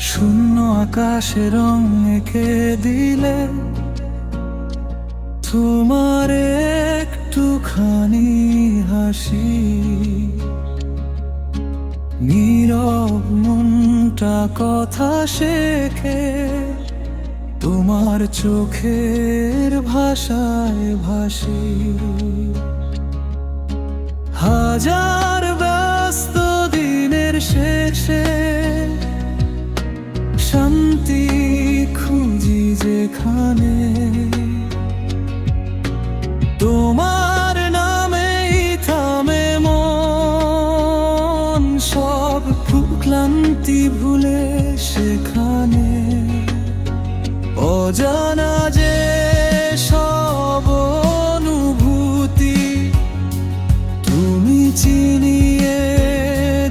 শূন্য আকাশে রং এঁকে দিলে তোমার একটুখানি হাসি, নীরব মনটা কথা শেখে তোমার চোখের ভাষায় ভাসি। হাজার ব্যস্ত দিনের শেষে শান্তি খুঁজি যেখানে, তোমার নামেই থামে মন, সব ক্লান্তি ভুলে সেখানে। অজানা যে সব অনুভূতি তুমি চিনিয়ে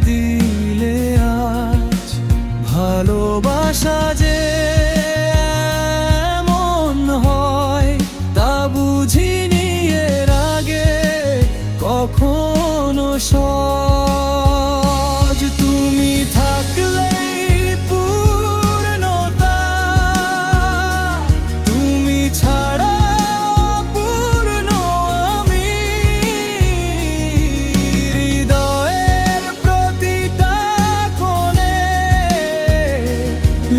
দিলে আজ, ভালোবাসা যে এমন হয় তা বুঝিনি এর আগে কখনো সহজ। তুমি থাকলেই পূর্ণতা, তুমি ছাড়া অপূর্ণ আমি। হৃদয়ের প্রতিটা কোণে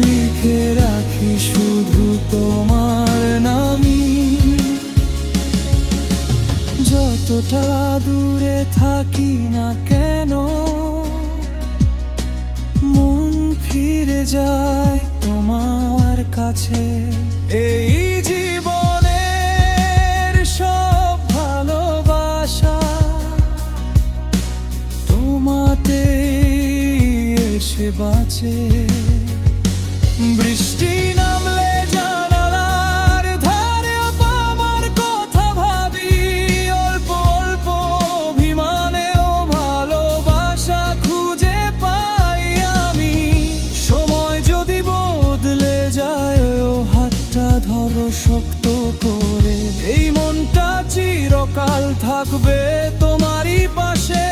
লিখে রাখি শুধু তোমার নামই। যতটা দূরে থাকি না কেন মন ফিরে যায় তোমার কাছে। এই জীবনের সব ভালোবাসা তোমাতেই এসে বাঁচে। বৃষ্টি নামলে জানালার ধারে আমার কথা ভাবি, অল্প অল্প অভিমানেও ভালোবাসা খুঁজে পাই আমি। সময় যদি বদলে যায় ও হাতটা ধরো শক্ত করে, এই মনটা চিরকাল থাকবে তোমারই পাশে।